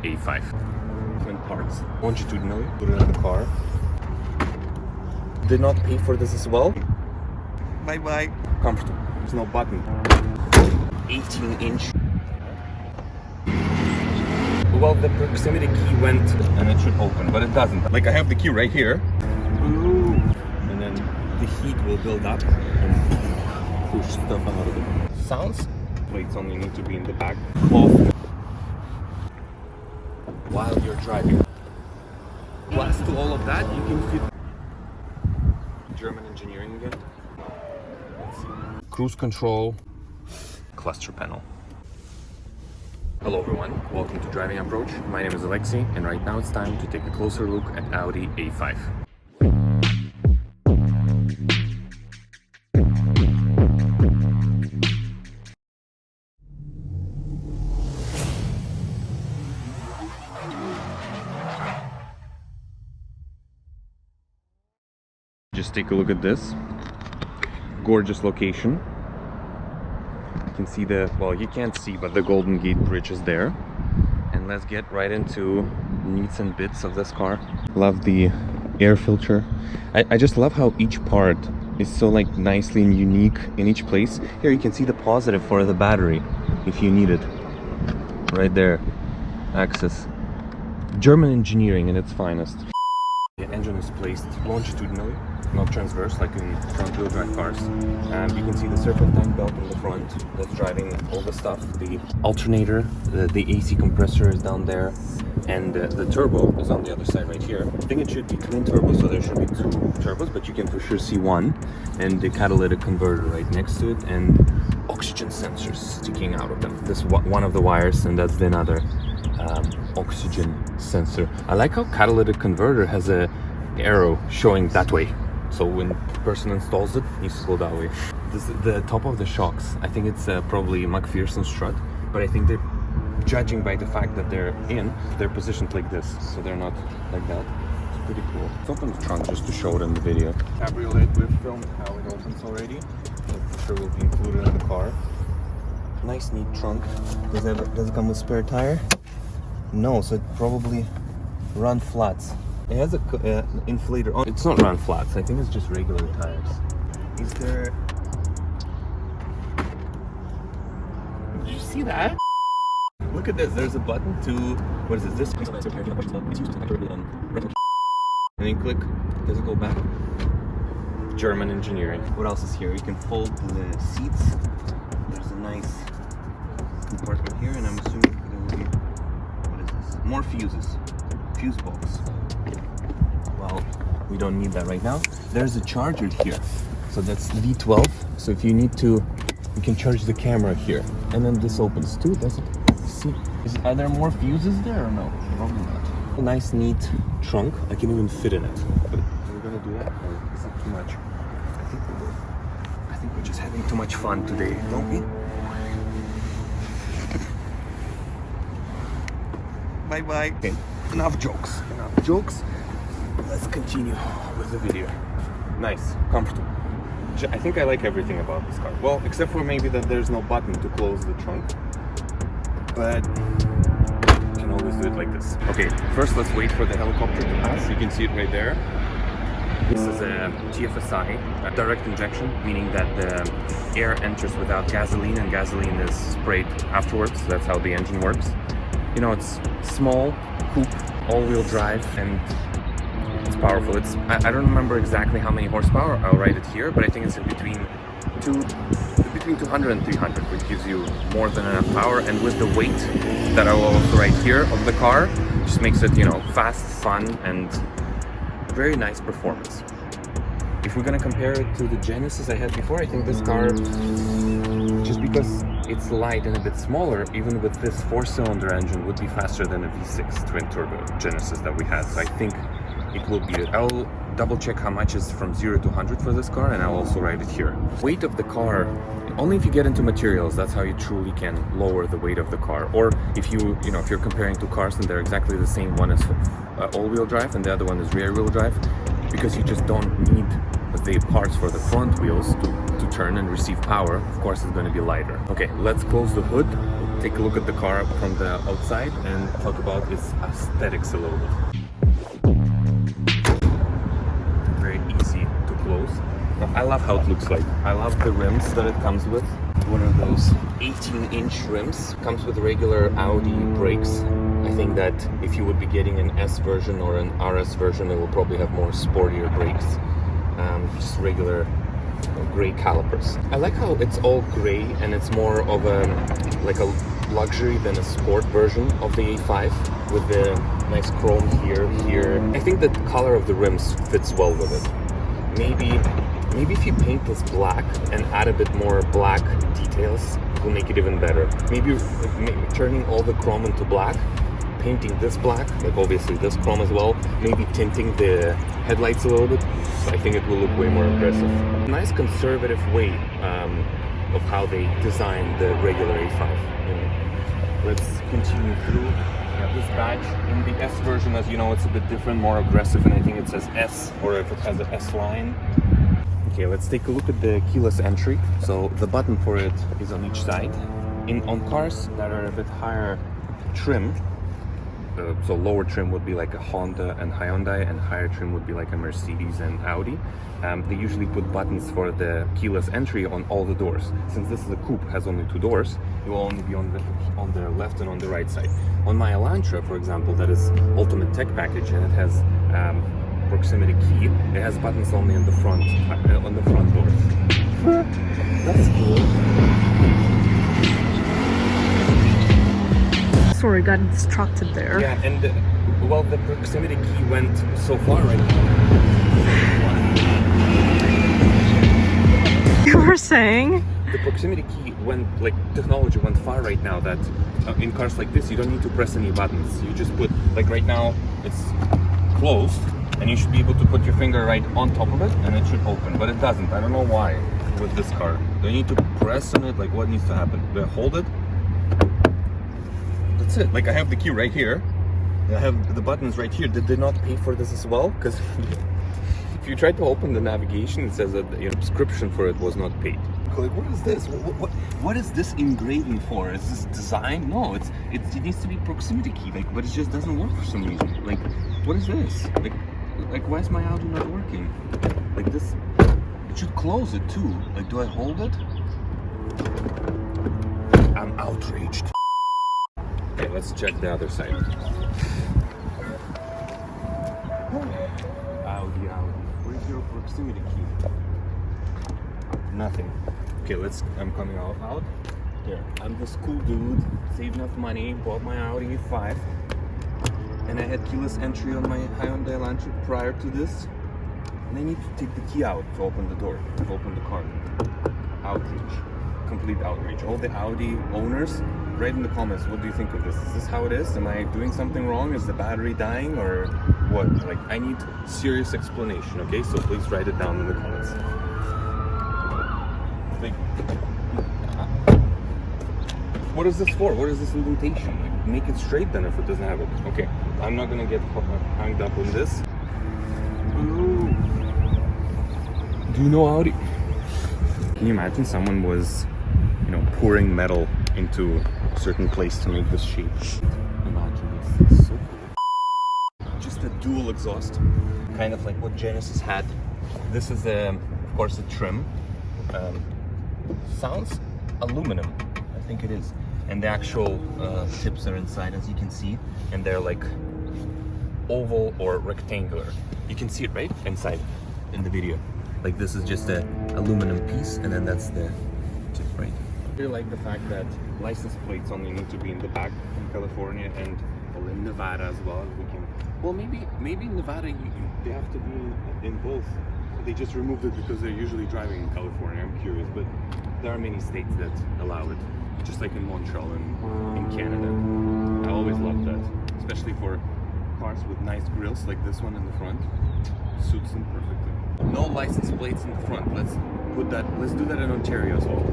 A5. Different parts, longitudinally, put it in the car. Did not pay for this as well. Bye bye. Comfortable. There's no button. 18-inch. Well, the proximity key went and it should open, but it doesn't. Like I have the key right here. Ooh. And then the heat will build up and push stuff out of it. Sounds? Plates only need to be in the back. Close. While you're driving. Plus to all of that, you can fit German engineering again. Let's see. Cruise control, cluster panel. Hello everyone, welcome to Driving Approach. My name is Alexei, and right now it's time to take a closer look at Audi A5. Just take a look at this gorgeous location. You can see well, you can't see, but the Golden Gate Bridge is there. And let's get right into needs and bits of this car. Love the air filter. I just love how each part is so like nicely and unique in each place. Here you can see the positive for the battery if you need it. Right there, access. German engineering in its finest. The engine is placed longitudinally, not transverse like in front-wheel drive cars. You can see the serpentine belt in the front that's driving all the stuff. The alternator, the AC compressor is down there, and the turbo is on the other side right here. I think it should be twin turbo, so there should be two turbos, but you can for sure see one. And the catalytic converter right next to it, and oxygen sensors sticking out of them. This one of the wires, and that's the other oxygen sensor. I like how catalytic converter has a arrow showing that way. So when the person installs it, it needs to go that way. This is the top of the shocks. I think it's probably McPherson strut, but I think they're judging by the fact that they're positioned like this, so they're not like that. It's pretty cool. Let's open the trunk just to show it in the video. Cabriolet, we've filmed how it opens already. So for sure will be included in the car. Nice neat trunk. Does it come with spare tire? No, so it probably run flats. It has a inflator. Oh, it's not run flats. I think it's just regular tires. Is there? Did you see that? Look at this. There's a button to what is this? And then click. Does it go back? German engineering. What else is here? You can fold the seats. There's a nice compartment here, and I'm assuming there will be more fuses, fuse box. Well, we don't need that right now. There's a charger here, so that's V12. So if you need to, you can charge the camera here, and then this opens too. Does it? See, are there more fuses there or no? Probably not. A nice, neat trunk. I can even fit in it. But we're gonna do that, or is it too much? I think we will. I think we're just having too much fun today, don't we? Bye bye. Okay, enough jokes. Enough jokes. Let's continue with the video. Nice, comfortable. I think I like everything about this car. Well, except for maybe that there's no button to close the trunk. But you can always do it like this. Okay, first let's wait for the helicopter to pass. You can see it right there. This is a TFSI, a direct injection, meaning that the air enters without gasoline, and gasoline is sprayed afterwards. That's how the engine works. You know, it's small, coupe, all-wheel drive, and it's powerful. I don't remember exactly how many horsepower. I'll write it here, but I think it's in between 200 and 300, which gives you more than enough power. And with the weight that I will also write here of the car, just makes it, you know, fast, fun, and very nice performance. If we're gonna compare it to the Genesis I had before, I think this car, just because it's light and a bit smaller, even with this 4-cylinder engine, would be faster than a V6 twin turbo Genesis that we had. So I think it will be it. I'll double check how much is from 0 to 100 for this car, and I'll also write it here. Weight of the car, only if you get into materials, that's how you truly can lower the weight of the car. Or if if you're comparing two cars and they're exactly the same, one is all-wheel drive and the other one is rear-wheel drive, because you just don't need the parts for the front wheels to turn and receive power. Of course, it's going to be lighter. Okay, let's close the hood. take a look at the car from the outside and talk about its aesthetics a little bit. Very easy to close. I love how it looks like. I love the rims that it comes with. One of those 18-inch rims. Comes with regular Audi brakes. I think that if you would be getting an S version or an RS version, it will probably have more sportier brakes. Just regular gray calipers. I like how it's all gray and it's more of a like a luxury than a sport version of the A5 with the nice chrome here. I think the color of the rims fits well with it. Maybe if you paint this black and add a bit more black details, it will make it even better. Maybe turning all the chrome into black, painting this black, like obviously this chrome as well, maybe tinting the headlights a little bit. I think it will look way more aggressive. Nice conservative way of how they designed the regular A5. Let's continue through. This badge in the S version, as you know, it's a bit different, more aggressive, and I think it says S, or if it has an S line. Okay, let's take a look at the keyless entry. So the button for it is on each side. On cars that are a bit higher trim, so lower trim would be like a Honda and Hyundai, and higher trim would be like a Mercedes and Audi. They usually put buttons for the keyless entry on all the doors. Since this is a coupe, has only 2 doors, it will only be on the left and on the right side. On my Elantra, for example, that is Ultimate Tech Package, and it has proximity key. It has buttons only on the front doors. That's cool. Sorry, got distracted there. Yeah, and well, the proximity key went so far right now. You were saying? The proximity key technology went far right now that in cars like this, you don't need to press any buttons. You just put, like right now, it's closed, and you should be able to put your finger right on top of it and it should open, but it doesn't. I don't know why with this car. Do I need to press on it? Like, what needs to happen? Do I hold it? That's it. Like, I have the key right here. I have the buttons right here. Did they not pay for this as well? Because if you try to open the navigation, it says that the subscription for it was not paid. Like, what is this? What is this engraving for? Is this design? No, it needs to be proximity key. Like, but it just doesn't work for some reason. Like, what is this? Like, why is my Audi not working? Like this, it should close it too. Like, do I hold it? I'm outraged. Okay, let's check the other side. Audi. Where's your proximity key? Nothing. Okay, I'm coming out. Here, I'm this cool dude, saved enough money, bought my Audi A5. And I had keyless entry on my Hyundai Elantra prior to this. And I need to take the key out to open the door, to open the car. Outrage. Complete outrage. All the Audi owners, write in the comments, what do you think of this? Is this how it is? Am I doing something wrong? Is the battery dying or what? Like, I need serious explanation, okay? So please write it down in the comments. Like, what is this for? What is this indentation? Like, make it straight then if it doesn't have it. Okay, I'm not gonna get hung up on this. Ooh. Do you know Audi? Can you imagine someone was, pouring metal into a certain place to make this shape? Imagine this. It's so cool. Just a dual exhaust, kind of like what Genesis had. This is, of course, a trim. Sounds aluminum. I think it is. And the actual tips are inside, as you can see, and they're like oval or rectangular. You can see it right inside in the video. Like, this is just a aluminum piece, and then that's the tip, right? I really like the fact that license plates only need to be in the back in California and in Nevada as well. Well, maybe in Nevada they have to be in both. They just removed it because they're usually driving in California. I'm curious, but there are many states that allow it, just like in Montreal and in Canada. I always love that, especially for cars with nice grills like this one in the front. Suits them perfectly. No license plates in the front. Let's do that in Ontario as well.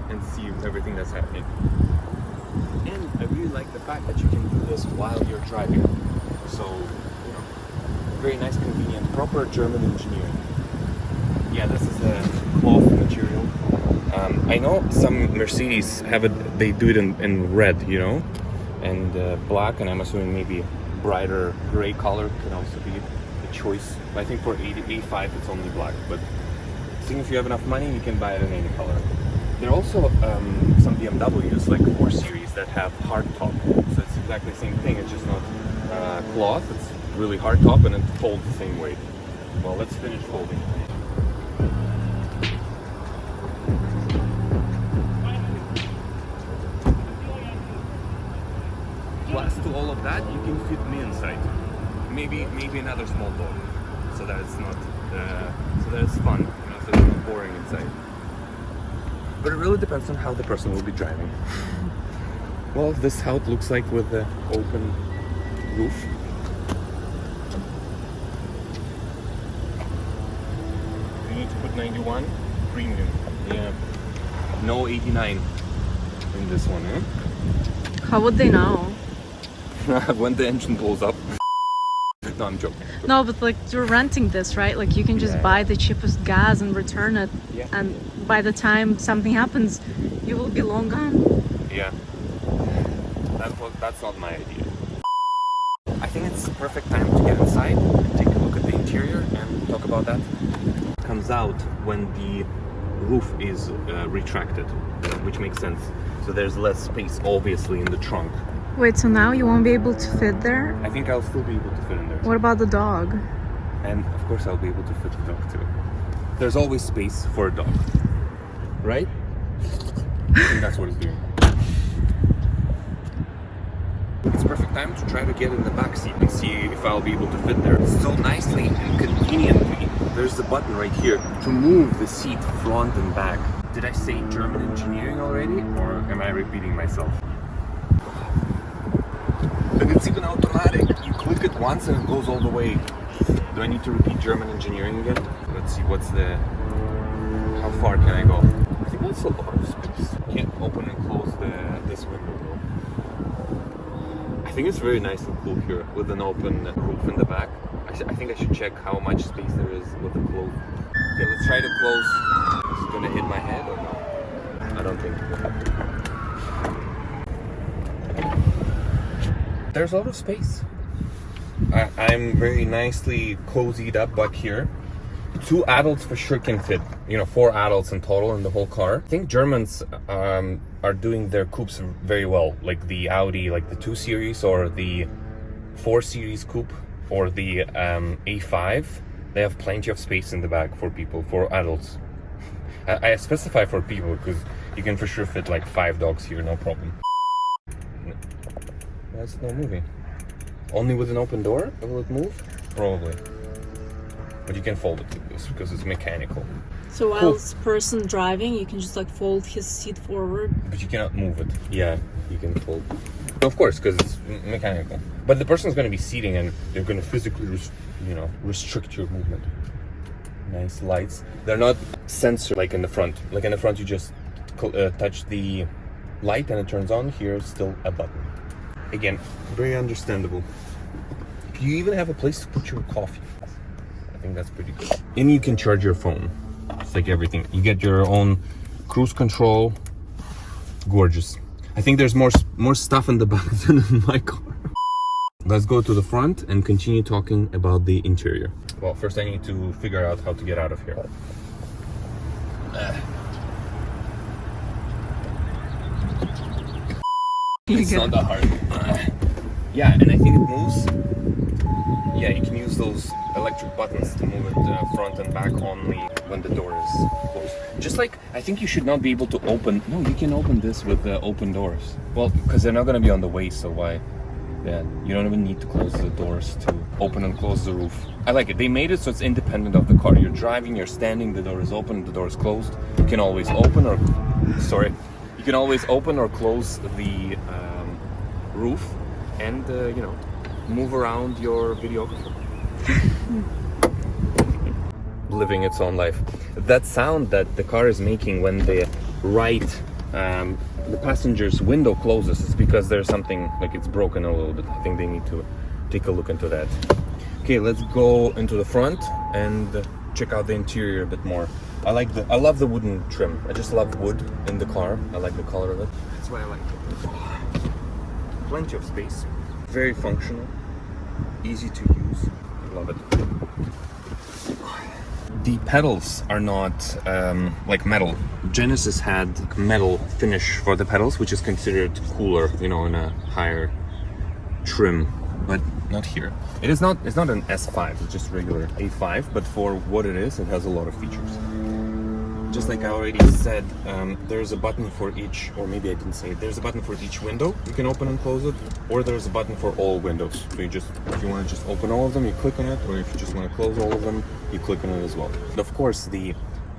And see everything that's happening. And I like the fact that you can do this while you're driving. So, you know, very nice, convenient, proper German engineering. Yeah, this is a cloth material. I know some Mercedes have it, they do it in red, you know, and black, and I'm assuming maybe brighter gray color can also be a choice. But I think for A5 it's only black, but I think if you have enough money you can buy it in any color. There are also some BMWs, like 4 Series, that have hard top. So it's exactly the same thing, it's just not cloth, it's really hard top and it folds the same weight. Well, let's finish folding. Plus to all of that, you can fit me inside. Maybe another small dog, so that it's not, so that it's fun, you know, so it's not boring inside. But it really depends on how the person will be driving. Well, this is how it looks like with the open roof. You need to put 91 premium. Yeah. No 89 in this one, eh? How would they know? When the engine pulls up. No, I'm joking. No, but like you're renting this, right? Like you can just buy the cheapest gas and return it, and by the time something happens, you will be long gone. Yeah. That's not my idea. I think it's the perfect time to get inside, take a look at the interior, and talk about that. It comes out when the roof is retracted, which makes sense. So there's less space, obviously, in the trunk. Wait, so now you won't be able to fit there? I think I'll still be able to fit in there. What about the dog? And of course I'll be able to fit the dog too. There's always space for a dog, right? I think that's what it's doing. It's perfect time to try to get in the back seat and see if I'll be able to fit there. So nicely and conveniently, there's the button right here to move the seat front and back. Did I say German engineering already, or am I repeating myself? And it's even automatic. You click it once and it goes all the way. Do I need to repeat German engineering again? Let's see, what's the... How far can I go? I think that's a lot of space. Can't open and close this window though. I think it's very nice and cool here with an open roof in the back. I think I should check how much space there is with the close. Okay, let's try to close. Is it gonna hit my head or no? I don't think it will. There's a lot of space. I'm very nicely cozied up back here. 2 adults for sure can fit, you know, 4 adults in total in the whole car. I think Germans are doing their coupes very well, like the Audi, like the 2 Series or the 4 Series coupe or the A5. They have plenty of space in the back for people, for adults. I specify for people because you can for sure fit like 5 dogs here, no problem. That's no moving. Only with an open door will it move? Probably. But you can fold it like this because it's mechanical. So while this person driving, you can just like fold his seat forward. But you cannot move it. Yeah, you can fold. Of course, because it's mechanical. But the person's going to be seating and they're going to physically, restrict your movement. Nice lights. They're not censored like in the front. Like in the front, you just touch the light and it turns on. Here, still a button. Again, very understandable. You even have a place to put your coffee. I think that's pretty good. And you can charge your phone. It's like everything. You get your own cruise control. Gorgeous. I think there's more stuff in the back than in my car. Let's go to the front and continue talking about the interior. Well, first I need to figure out how to get out of here. It's not that hard. Yeah, and I think it moves. Yeah, you can use those electric buttons to move it front and back only when the door is closed. Just like, I think you should not be able to open... No, you can open this with the open doors. Well, because they're not going to be on the way, so why? Yeah, you don't even need to close the doors to open and close the roof. I like it. They made it so it's independent of the car. You're driving, you're standing, the door is open, the door is closed. You can always open or... Sorry. You can always open or close the roof and, move around your videographer. Living its own life. That sound that the car is making when the right the passenger's window closes, it's because there's something, like it's broken a little bit. I think they need to take a look into that. Okay, let's go into the front and check out the interior a bit more. I love the wooden trim. I just love wood in the car. I like the color of it. That's why I like it. Plenty of space. Very functional. Easy to use. Love it. The pedals are not like metal. Genesis had metal finish for the pedals, which is considered cooler, you know, in a higher trim, but not here. It's not an S5, it's just regular A5, but for what it is, it has a lot of features. Just like I already said, there's a button for each, or maybe I didn't say it, there's a button for each window. You can open and close it, or there's a button for all windows. So you just, if you want to just open all of them, you click on it, or if you just want to close all of them, you click on it as well. And of course, the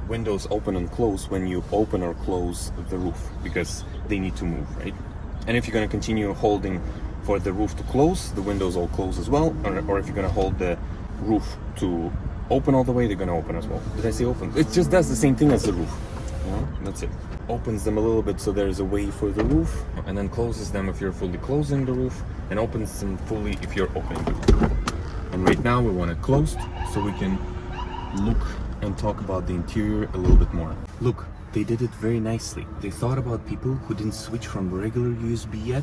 windows open and close when you open or close the roof, because they need to move, right? And if you're going to continue holding for the roof to close, the windows all close as well, or if you're going to hold the roof to open all the way, they're going to open as well. Did I say open? It just does the same thing as the roof. You know? That's it. Opens them a little bit so there's a way for the roof, and then closes them if you're fully closing the roof, and opens them fully if you're opening the roof. And right now we want it closed so we can look and talk about the interior a little bit more. Look, they did it very nicely. They thought about people who didn't switch from regular USB yet,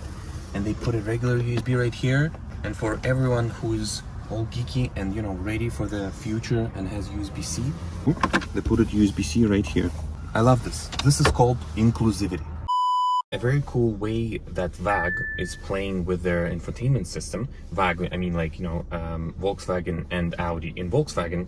and they put a regular USB right here. And for everyone who's all geeky and, you know, ready for the future and has USB-C, they put it USB-C right here. I love this. This is called inclusivity. A very cool way that VAG is playing with their infotainment system. VAG, I mean, like, you know, Volkswagen and Audi. In Volkswagen,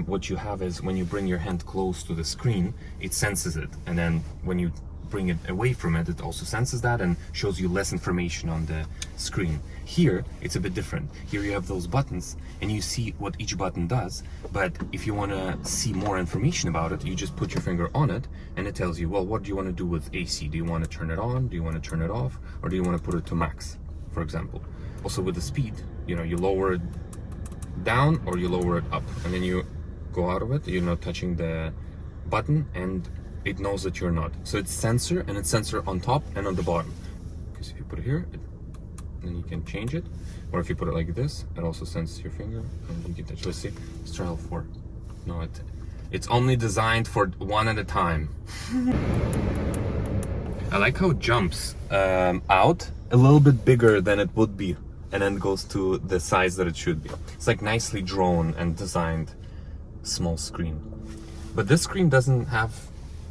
what you have is when you bring your hand close to the screen, it senses it. And then when you bring it away from it, it also senses that and shows you less information on the screen. Here, it's a bit different. Here you have those buttons and you see what each button does, but if you want to see more information about it, you just put your finger on it and it tells you, well, what do you want to do with AC? Do you want to turn it on? Do you want to turn it off? Or do you want to put it to max, for example? Also with the speed, you know, you lower it down or you lower it up, and then you go out of it, you're not touching the button, and it knows that you're not. So it's sensor, and it's sensor on top and on the bottom. Because if you put it here, then you can change it. Or if you put it like this, it also senses your finger and you can touch. Let's see. Let's try L4. No, it's only designed for one at a time. I like how it jumps out a little bit bigger than it would be, and then goes to the size that it should be. It's like nicely drawn and designed small screen. But this screen doesn't have,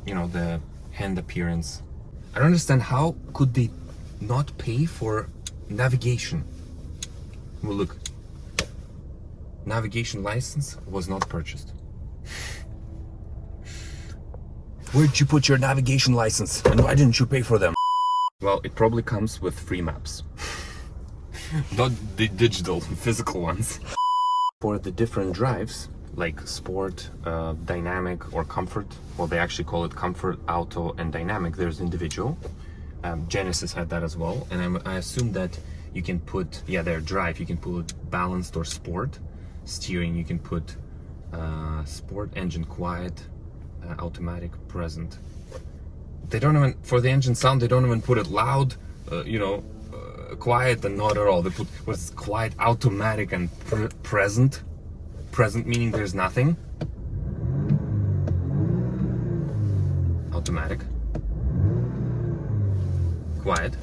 you know, the hand appearance. I don't understand, how could they not pay for navigation? Well, look, navigation license was not purchased. Where'd you put your navigation license, and why didn't you pay for them? Well, it probably comes with free maps. Not the digital, physical ones. For the different drives, like sport, dynamic, or comfort, well, they actually call it comfort, auto, and dynamic. There's individual. Genesis had that as well, and I assume that you can put, yeah, their drive, you can put balanced or sport. Steering, you can put sport, engine quiet, automatic, present. They don't even, for the engine sound, they don't even put it loud, you know, quiet, and not at all. They put what's quiet, automatic, and present. Present meaning there's nothing. Automatic. Quiet.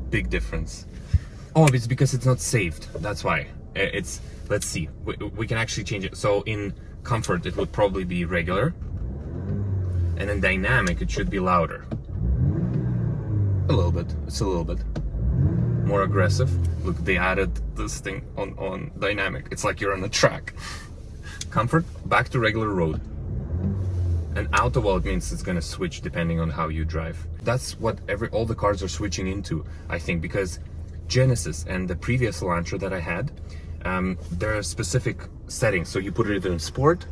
Big difference. Oh, it's because it's not saved. That's why. It's, let's see. We can actually change it. So in comfort, it would probably be regular. And in dynamic, it should be louder. A little bit. It's a little bit more aggressive. Look, they added this thing on dynamic. It's like you're on a track. Comfort, back to regular road. And auto, well, it means it's gonna switch depending on how you drive. That's what all the cars are switching into, I think, because Genesis and the previous Elantra that I had, there are specific settings. So you put it either in sport,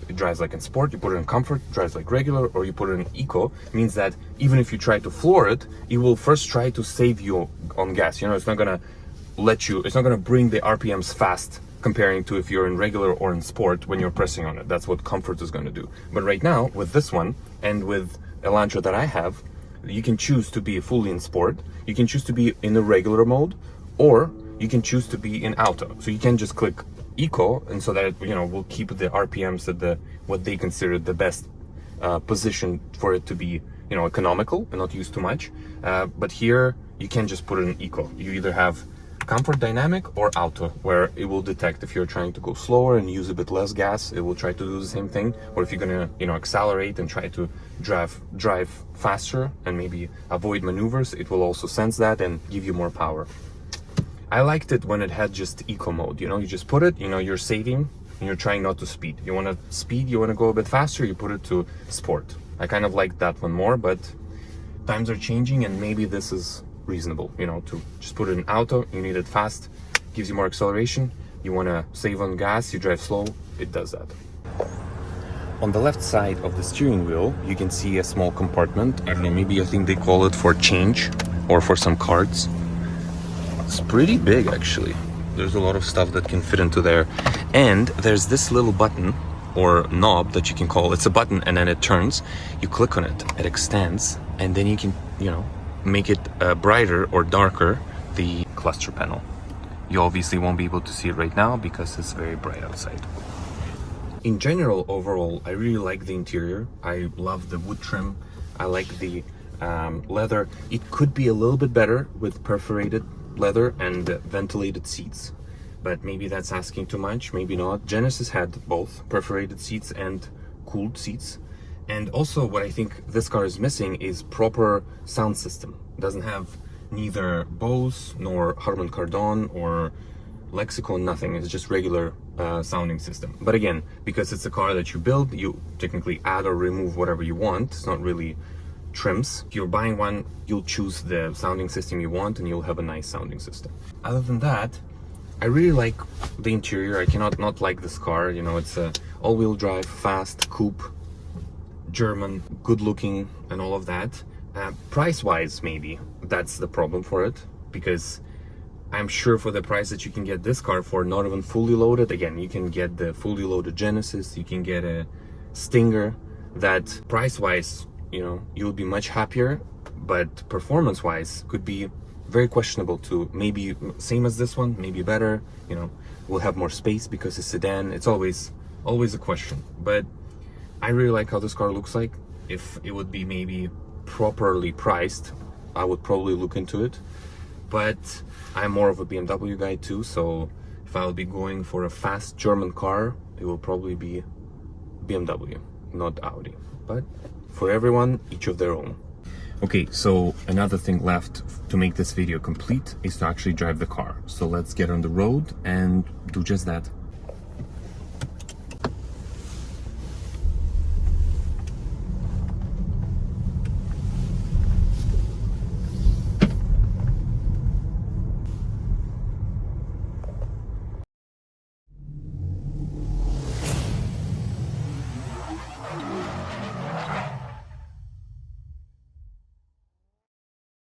it drives like in sport, you put it in comfort, it drives like regular, or you put it in eco. It means that even if you try to floor it, it will first try to save you on gas. You know, it's not gonna let you, it's not gonna bring the RPMs fast comparing to if you're in regular or in sport when you're pressing on it. That's what comfort is gonna do. But right now, with this one, and with Elantra that I have, you can choose to be fully in sport, you can choose to be in the regular mode, or you can choose to be in auto. So you can just click eco, and so that, you know, will keep the RPMs at the what they consider the best position for it to be, you know, economical and not use too much. But here you can just put it in eco. You either have comfort dynamic or auto, where it will detect if you're trying to go slower and use a bit less gas, it will try to do the same thing. Or if you're gonna, you know, accelerate and try to drive faster and maybe avoid maneuvers, it will also sense that and give you more power. I liked it when it had just eco mode. You know, you just put it, you know, you're saving and you're trying not to speed. You want to speed, you want to go a bit faster, you put it to sport. I kind of like that one more, but times are changing and maybe this is reasonable, you know, to just put it in auto. You need it fast, gives you more acceleration. You want to save on gas, you drive slow, it does that. On the left side of the steering wheel, you can see a small compartment. I don't know, maybe I think they call it for change or for some cards. It's pretty big actually. There's a lot of stuff that can fit into there. And there's this little button or knob that you can call, it's a button and then it turns. You click on it, it extends, and then you can, you know, make it brighter or darker, the cluster panel. You obviously won't be able to see it right now because it's very bright outside. In general, overall, I really like the interior. I love the wood trim. I like the leather. It could be a little bit better with perforated leather and ventilated seats, but maybe that's asking too much, maybe not. Genesis had both perforated seats and cooled seats. And also what I think this car is missing is proper sound system. It doesn't have neither Bose nor Harman Kardon or Lexicon, nothing. It's just regular sounding system. But again, because it's a car that you build, you technically add or remove whatever you want. It's not really trims. If you're buying one, you'll choose the sounding system you want and you'll have a nice sounding system. Other than that, I really like the interior. I cannot not like this car. You know, it's a all-wheel drive, fast, coupe, German, good looking and all of that. Price-wise, maybe that's the problem for it, because I'm sure for the price that you can get this car for, not even fully loaded, again, you can get the fully loaded Genesis, you can get a Stinger, that price-wise, you know, you'll be much happier, but performance-wise could be very questionable too. Maybe same as this one, maybe better, you know, we'll have more space because it's sedan. It's always a question, but I really like how this car looks like. If it would be maybe properly priced, I would probably look into it. But I'm more of a BMW guy too, so if I'll be going for a fast German car, it will probably be BMW, not Audi. But for everyone, each of their own. Okay, so another thing left to make this video complete is to actually drive the car. So let's get on the road and do just that.